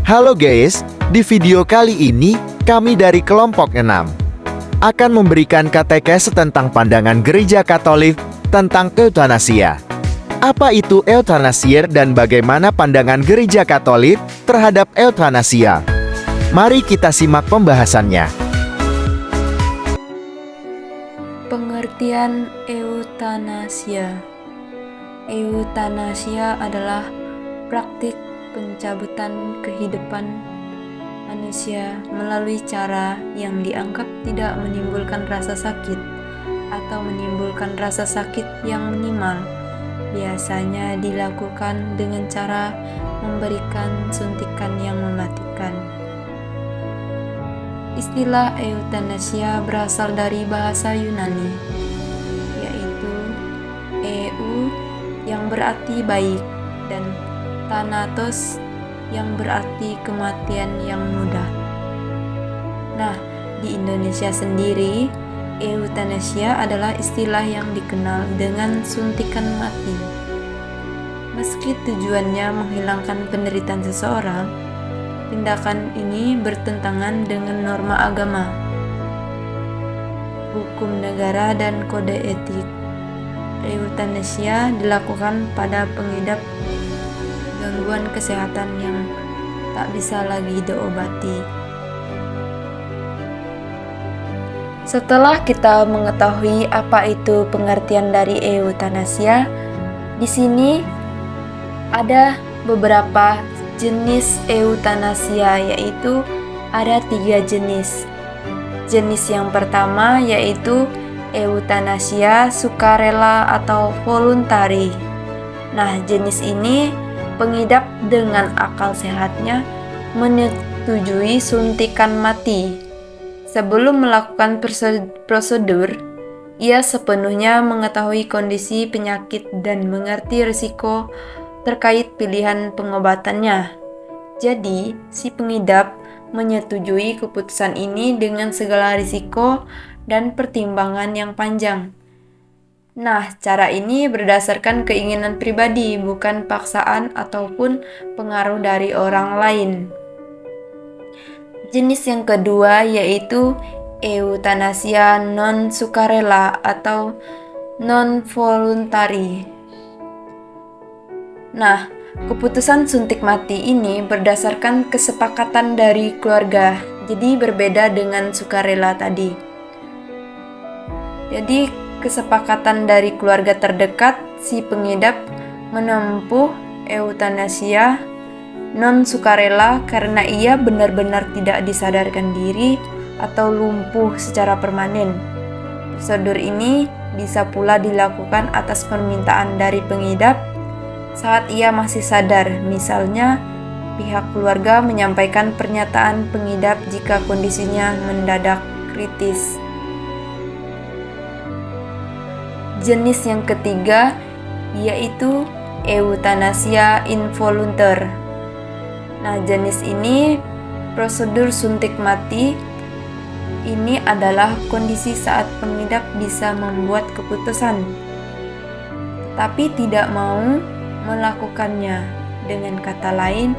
Halo guys, di video kali ini kami dari kelompok 6 akan memberikan katekes tentang pandangan gereja Katolik tentang eutanasia. Apa itu eutanasia dan bagaimana pandangan gereja Katolik terhadap eutanasia? Mari kita simak pembahasannya. Pengertian eutanasia. Eutanasia adalah praktik pencabutan kehidupan manusia melalui cara yang dianggap tidak menimbulkan rasa sakit atau menimbulkan rasa sakit yang minimal. Biasanya dilakukan dengan cara memberikan suntikan yang mematikan. Istilah eutanasia berasal dari bahasa Yunani, yaitu eu yang berarti baik dan thanatos yang berarti kematian yang mudah. Nah, di Indonesia sendiri, eutanasia adalah istilah yang dikenal dengan suntikan mati. Meski tujuannya menghilangkan penderitaan seseorang, tindakan ini bertentangan dengan norma agama, hukum negara, dan kode etik. Eutanasia dilakukan pada pengidap gangguan kesehatan yang tak bisa lagi diobati. Setelah kita mengetahui apa itu pengertian dari eutanasia, di sini ada beberapa jenis eutanasia, yaitu ada 3 jenis. Jenis yang pertama yaitu eutanasia sukarela atau voluntari. Nah, jenis ini pengidap dengan akal sehatnya menyetujui suntikan mati. Sebelum melakukan prosedur, ia sepenuhnya mengetahui kondisi penyakit dan mengerti risiko terkait pilihan pengobatannya. Jadi, si pengidap menyetujui keputusan ini dengan segala risiko dan pertimbangan yang panjang. Nah, cara ini berdasarkan keinginan pribadi, bukan paksaan ataupun pengaruh dari orang lain. Jenis yang kedua yaitu eutanasia non-sukarela atau non-voluntari. Nah, keputusan suntik mati ini berdasarkan kesepakatan dari keluarga, jadi berbeda dengan sukarela tadi. Jadi, kesepakatan dari keluarga terdekat, si pengidap menempuh eutanasia non-sukarela karena ia benar-benar tidak disadarkan diri atau lumpuh secara permanen. Prosedur ini bisa pula dilakukan atas permintaan dari pengidap saat ia masih sadar, misalnya pihak keluarga menyampaikan pernyataan pengidap jika kondisinya mendadak kritis. Jenis yang ketiga yaitu eutanasia involuntar. Nah, jenis ini prosedur suntik mati ini adalah kondisi saat pengidap bisa membuat keputusan tapi tidak mau melakukannya. Dengan kata lain,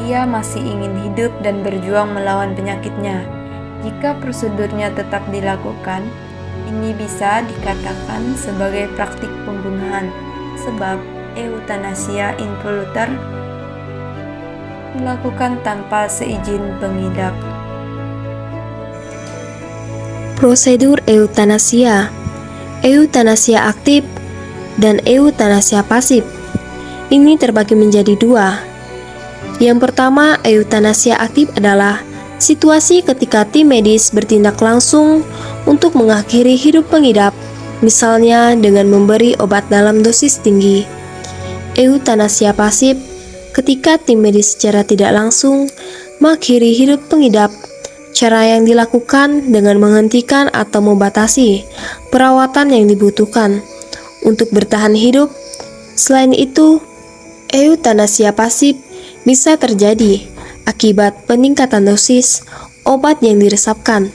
ia masih ingin hidup dan berjuang melawan penyakitnya. Jika prosedurnya tetap dilakukan, ini bisa dikatakan sebagai praktik pembunuhan, sebab eutanasia involuntar dilakukan tanpa seizin pengidap. Prosedur eutanasia, eutanasia aktif, dan eutanasia pasif. Ini terbagi menjadi 2. Yang pertama, eutanasia aktif adalah situasi ketika tim medis bertindak langsung untuk mengakhiri hidup pengidap, misalnya dengan memberi obat dalam dosis tinggi. Eutanasia pasif, ketika tim medis secara tidak langsung mengakhiri hidup pengidap. Cara yang dilakukan dengan menghentikan atau membatasi perawatan yang dibutuhkan untuk bertahan hidup. Selain itu, eutanasia pasif bisa terjadi akibat peningkatan dosis obat yang diresapkan.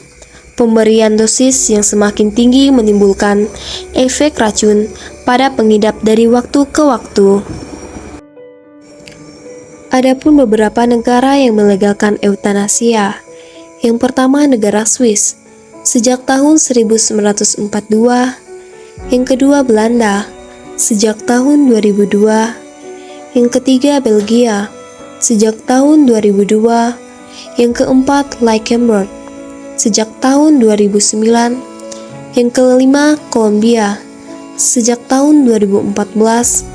Pemberian dosis yang semakin tinggi menimbulkan efek racun pada pengidap dari waktu ke waktu. Adapun beberapa negara yang melegalkan eutanasia. Yang pertama negara Swiss, sejak tahun 1942. Yang kedua Belanda, sejak tahun 2002. Yang ketiga Belgia, sejak tahun 2002. Yang keempat Luxembourg, sejak tahun 2009. Yang kelima Kolombia, sejak tahun 2014.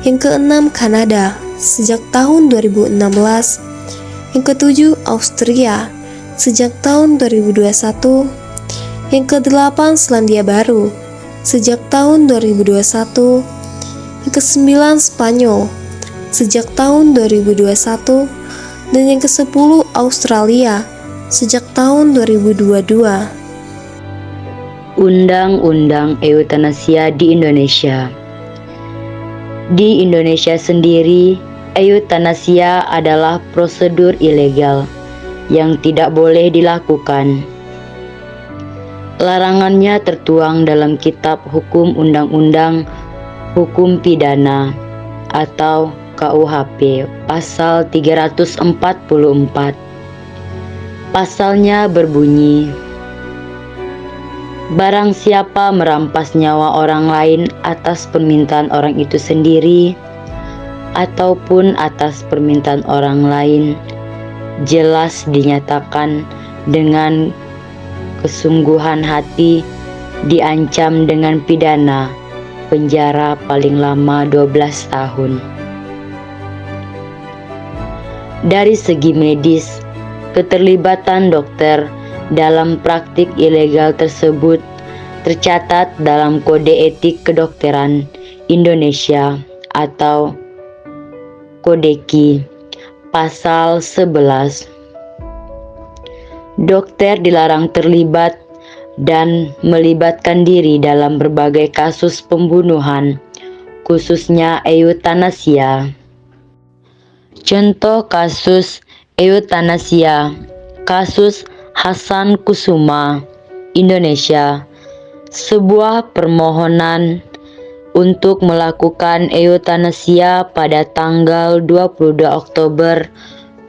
Yang keenam Kanada, sejak tahun 2016. Yang ketujuh Austria, sejak tahun 2021. Yang kedelapan Selandia Baru, sejak tahun 2021. Yang kesembilan Spanyol, sejak tahun 2021. Dan yang ke-10 Australia, sejak tahun 2022. Undang-undang eutanasia di Indonesia. Di Indonesia sendiri, eutanasia adalah prosedur ilegal yang tidak boleh dilakukan. Larangannya tertuang dalam Kitab Hukum Undang-Undang Hukum Pidana atau KUHP pasal 344. Pasalnya berbunyi, barang siapa merampas nyawa orang lain atas permintaan orang itu sendiri ataupun atas permintaan orang lain, jelas dinyatakan dengan kesungguhan hati diancam dengan pidana penjara paling lama 12 tahun. Dari segi medis, keterlibatan dokter dalam praktik ilegal tersebut tercatat dalam Kode Etik Kedokteran Indonesia atau Kodeki pasal 11. Dokter dilarang terlibat dan melibatkan diri dalam berbagai kasus pembunuhan, khususnya eutanasia. Contoh kasus eutanasia, kasus Hasan Kusuma, Indonesia. Sebuah permohonan untuk melakukan eutanasia pada tanggal 22 Oktober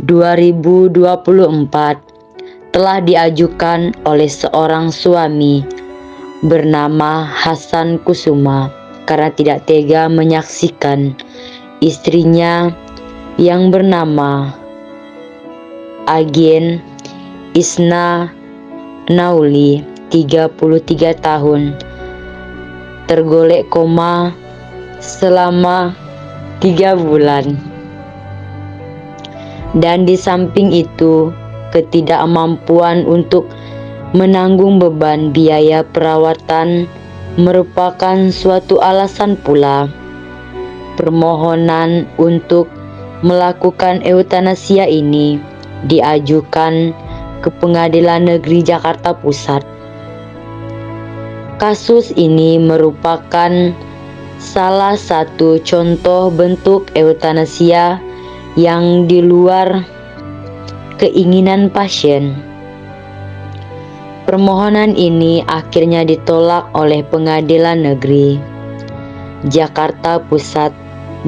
2024 telah diajukan oleh seorang suami bernama Hasan Kusuma karena tidak tega menyaksikan istrinya yang bernama Agen Isna Nauli, 33 tahun, tergolek koma selama 3 bulan. Dan di samping itu, ketidakmampuan untuk menanggung beban biaya perawatan merupakan suatu alasan pula. Permohonan untuk melakukan eutanasia ini diajukan ke Pengadilan Negeri Jakarta Pusat. Kasus ini merupakan salah satu contoh bentuk eutanasia yang di luar keinginan pasien. Permohonan ini akhirnya ditolak oleh Pengadilan Negeri Jakarta Pusat,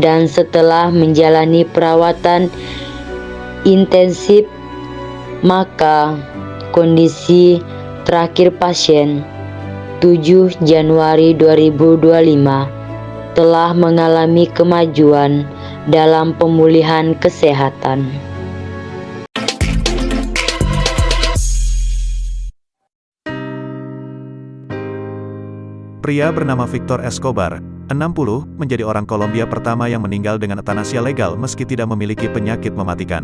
dan setelah menjalani perawatan intensif, maka kondisi terakhir pasien 7 Januari 2025 telah mengalami kemajuan dalam pemulihan kesehatan. Pria bernama Victor Escobar, 60, menjadi orang Kolombia pertama yang meninggal dengan eutanasia legal meski tidak memiliki penyakit mematikan.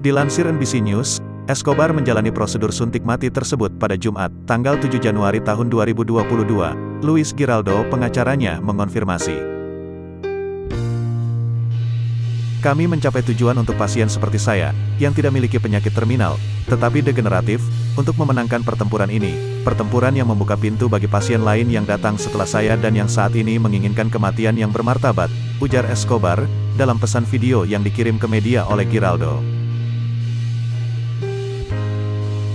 Dilansir NBC News, Escobar menjalani prosedur suntik mati tersebut pada Jumat, tanggal 7 Januari tahun 2022. Luis Giraldo, pengacaranya, mengonfirmasi. Kami mencapai tujuan untuk pasien seperti saya, yang tidak memiliki penyakit terminal, tetapi degeneratif, untuk memenangkan pertempuran ini, pertempuran yang membuka pintu bagi pasien lain yang datang setelah saya dan yang saat ini menginginkan kematian yang bermartabat, ujar Escobar, dalam pesan video yang dikirim ke media oleh Giraldo.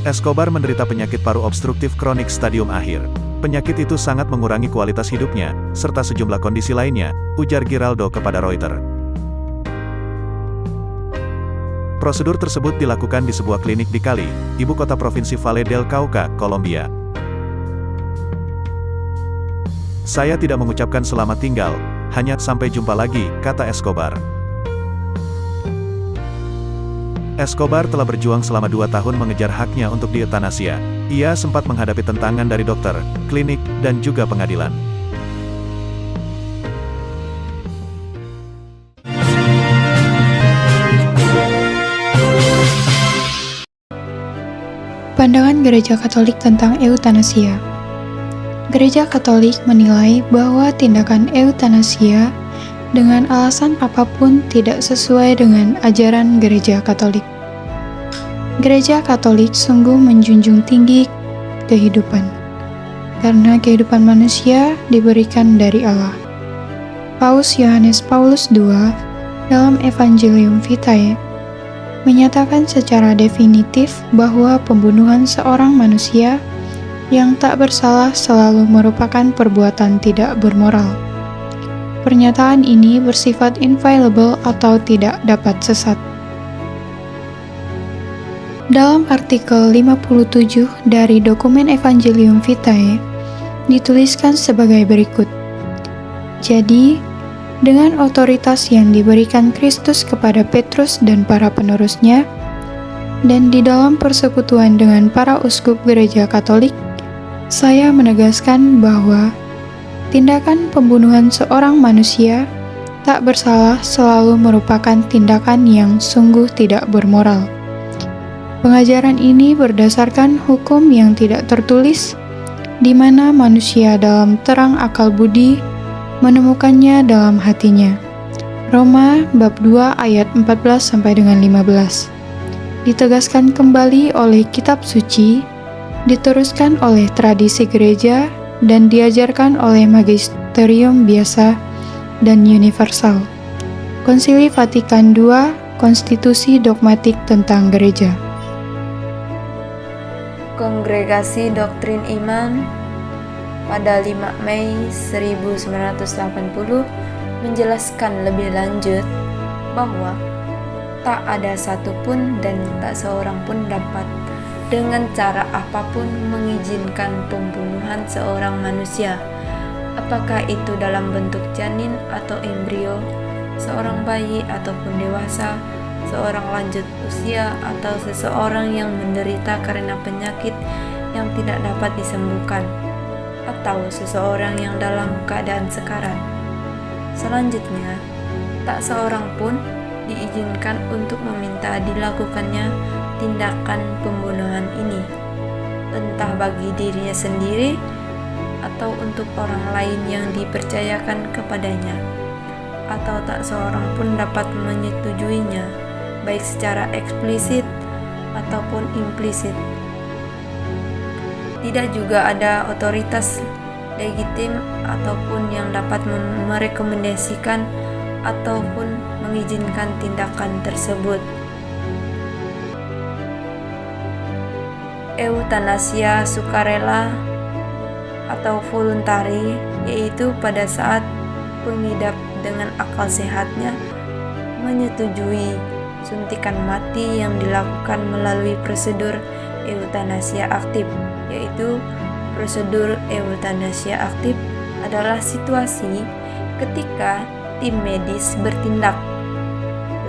Escobar menderita penyakit paru obstruktif kronik stadium akhir. Penyakit itu sangat mengurangi kualitas hidupnya, serta sejumlah kondisi lainnya, ujar Giraldo kepada Reuters. Prosedur tersebut dilakukan di sebuah klinik di Cali, ibu kota provinsi Valle del Cauca, Kolombia. Saya tidak mengucapkan selamat tinggal, hanya sampai jumpa lagi, kata Escobar. Escobar telah berjuang selama 2 tahun mengejar haknya untuk diutanasia. Ia sempat menghadapi tentangan dari dokter, klinik, dan juga pengadilan. Pandangan Gereja Katolik tentang eutanasia. Gereja Katolik menilai bahwa tindakan eutanasia dengan alasan apapun tidak sesuai dengan ajaran Gereja Katolik. Gereja Katolik sungguh menjunjung tinggi kehidupan, karena kehidupan manusia diberikan dari Allah. Paus Yohanes Paulus II dalam Evangelium Vitae menyatakan secara definitif bahwa pembunuhan seorang manusia yang tak bersalah selalu merupakan perbuatan tidak bermoral. Pernyataan ini bersifat inviolable atau tidak dapat sesat. Dalam artikel 57 dari dokumen Evangelium Vitae, dituliskan sebagai berikut. Jadi, dengan otoritas yang diberikan Kristus kepada Petrus dan para penerusnya, dan di dalam persekutuan dengan para uskup Gereja Katolik, saya menegaskan bahwa tindakan pembunuhan seorang manusia tak bersalah selalu merupakan tindakan yang sungguh tidak bermoral. Pengajaran ini berdasarkan hukum yang tidak tertulis, di mana manusia dalam terang akal budi menemukannya dalam hatinya. Roma bab 2 ayat 14 sampai dengan 15. Ditegaskan kembali oleh kitab suci, diteruskan oleh tradisi gereja dan diajarkan oleh magisterium biasa dan universal. Konsili Vatikan II, Konstitusi Dogmatik tentang Gereja. Kongregasi Doktrin Iman pada 5 Mei 1980 menjelaskan lebih lanjut bahwa tak ada satupun dan tak seorang pun dapat dengan cara apapun mengizinkan pembunuhan seorang manusia, apakah itu dalam bentuk janin atau embrio, seorang bayi ataupun dewasa, seorang lanjut usia atau seseorang yang menderita karena penyakit yang tidak dapat disembuhkan, atau seseorang yang dalam keadaan sekarat. Selanjutnya, tak seorang pun diizinkan untuk meminta dilakukannya tindakan pembunuhan ini, entah bagi dirinya sendiri atau untuk orang lain yang dipercayakan kepadanya, atau tak seorang pun dapat menyetujuinya, baik secara eksplisit ataupun implisit. Tidak juga ada otoritas legitim ataupun yang dapat merekomendasikan ataupun mengizinkan tindakan tersebut. Eutanasia sukarela atau voluntari, yaitu pada saat pengidap dengan akal sehatnya menyetujui suntikan mati yang dilakukan melalui prosedur eutanasia aktif, yaitu prosedur eutanasia aktif adalah situasi ketika tim medis bertindak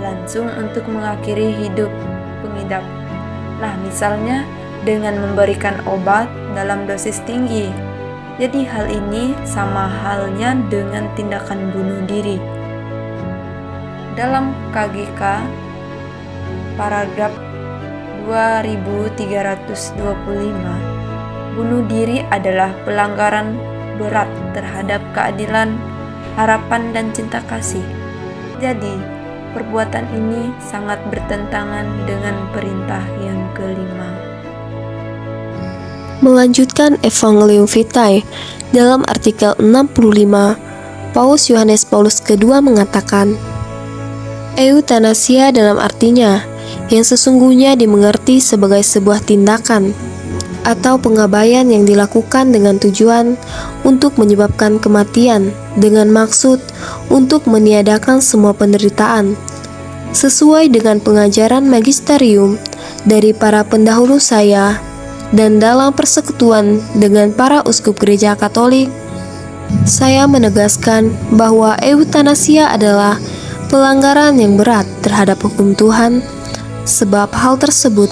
langsung untuk mengakhiri hidup pengidap. Nah, misalnya dengan memberikan obat dalam dosis tinggi. Jadi hal ini sama halnya dengan tindakan bunuh diri. Dalam KGK paragraf 2325, bunuh diri adalah pelanggaran berat terhadap keadilan, harapan, dan cinta kasih. Jadi, perbuatan ini sangat bertentangan dengan perintah yang kelima. Melanjutkan Evangelium Vitae, dalam artikel 65, Paus Yohanes Paulus II mengatakan, eutanasia dalam artinya yang sesungguhnya dimengerti sebagai sebuah tindakan atau pengabaian yang dilakukan dengan tujuan untuk menyebabkan kematian dengan maksud untuk meniadakan semua penderitaan, sesuai dengan pengajaran magisterium dari para pendahulu saya dan dalam persekutuan dengan para uskup gereja Katolik. Saya menegaskan bahwa eutanasia adalah pelanggaran yang berat terhadap hukum Tuhan, sebab hal tersebut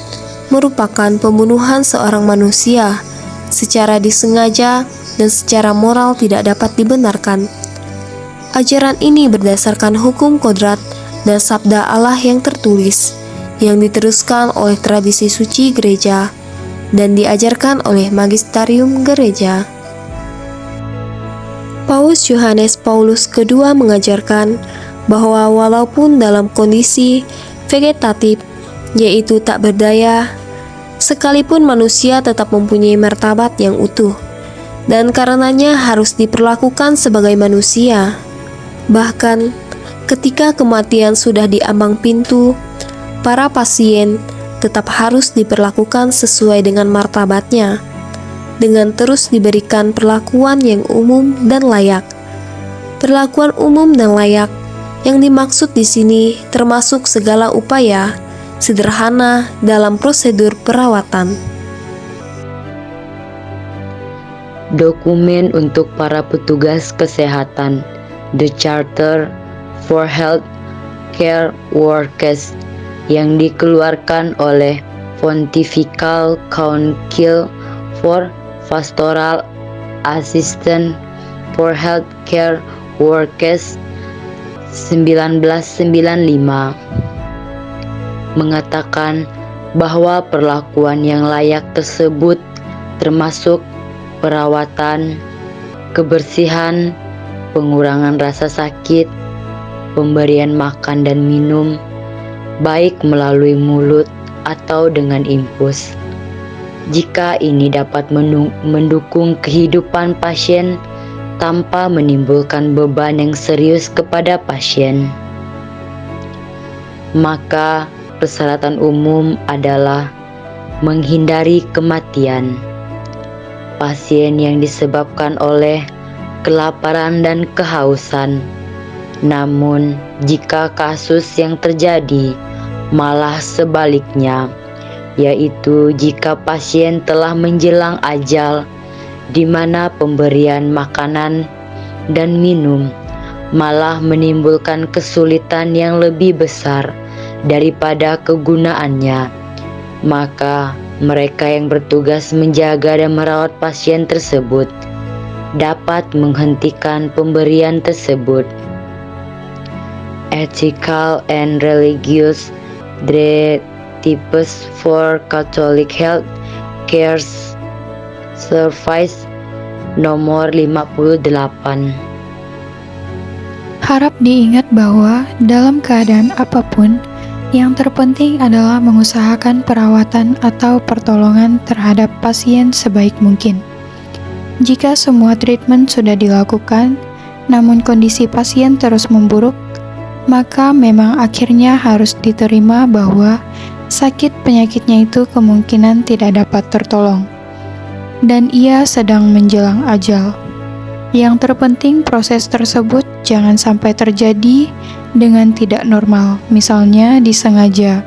merupakan pembunuhan seorang manusia secara disengaja dan secara moral tidak dapat dibenarkan. Ajaran ini berdasarkan hukum kodrat dan sabda Allah yang tertulis, yang diteruskan oleh tradisi suci gereja dan diajarkan oleh magisterium gereja. Paus Yohanes Paulus II mengajarkan bahwa walaupun dalam kondisi vegetatif, yaitu tak berdaya, sekalipun manusia tetap mempunyai martabat yang utuh, dan karenanya harus diperlakukan sebagai manusia. Bahkan, ketika kematian sudah di ambang pintu, para pasien tetap harus diperlakukan sesuai dengan martabatnya, dengan terus diberikan perlakuan yang umum dan layak. Perlakuan umum dan layak yang dimaksud di sini termasuk segala upaya sederhana dalam prosedur perawatan. Dokumen untuk para petugas kesehatan, The Charter for Health Care Workers, yang dikeluarkan oleh Pontifical Council for Pastoral Assistance for Health Care Workers 1995, mengatakan bahwa perlakuan yang layak tersebut termasuk perawatan, kebersihan, pengurangan rasa sakit, pemberian makan dan minum, baik melalui mulut atau dengan infus. Jika ini dapat mendukung kehidupan pasien tanpa menimbulkan beban yang serius kepada pasien, maka persyaratan umum adalah menghindari kematian. Pasien yang disebabkan oleh kelaparan dan kehausan. Namun, jika kasus yang terjadi malah sebaliknya, yaitu jika pasien telah menjelang ajal, di mana pemberian makanan dan minum malah menimbulkan kesulitan yang lebih besar daripada kegunaannya, maka mereka yang bertugas menjaga dan merawat pasien tersebut dapat menghentikan pemberian tersebut. Ethical and Religious Directives for Catholic Health Care Service nomor 58. Harap diingat bahwa dalam keadaan apapun, yang terpenting adalah mengusahakan perawatan atau pertolongan terhadap pasien sebaik mungkin. Jika semua treatment sudah dilakukan, namun kondisi pasien terus memburuk, maka memang akhirnya harus diterima bahwa sakit penyakitnya itu kemungkinan tidak dapat tertolong, dan ia sedang menjelang ajal. Yang terpenting proses tersebut jangan sampai terjadi dengan tidak normal, misalnya disengaja,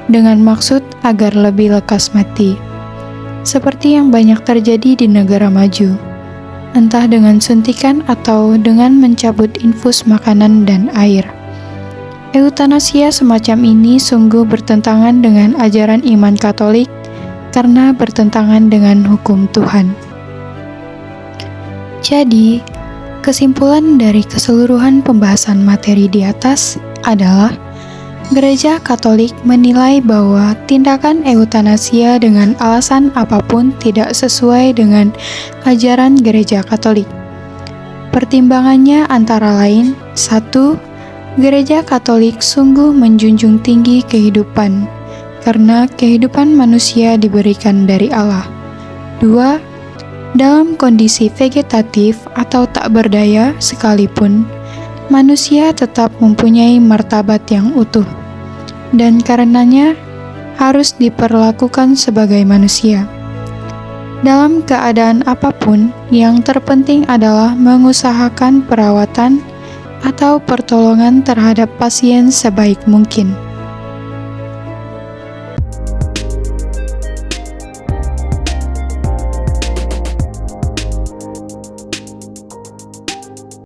dengan maksud agar lebih lekas mati. Seperti yang banyak terjadi di negara maju, entah dengan suntikan atau dengan mencabut infus makanan dan air. Eutanasia semacam ini sungguh bertentangan dengan ajaran iman Katolik karena bertentangan dengan hukum Tuhan. Jadi, kesimpulan dari keseluruhan pembahasan materi di atas adalah Gereja Katolik menilai bahwa tindakan eutanasia dengan alasan apapun tidak sesuai dengan ajaran Gereja Katolik. Pertimbangannya antara lain: 1. Gereja Katolik sungguh menjunjung tinggi kehidupan, karena kehidupan manusia diberikan dari Allah. 2. Dalam kondisi vegetatif atau tak berdaya sekalipun, manusia tetap mempunyai martabat yang utuh, dan karenanya harus diperlakukan sebagai manusia. Dalam keadaan apapun, yang terpenting adalah mengusahakan perawatan atau pertolongan terhadap pasien sebaik mungkin.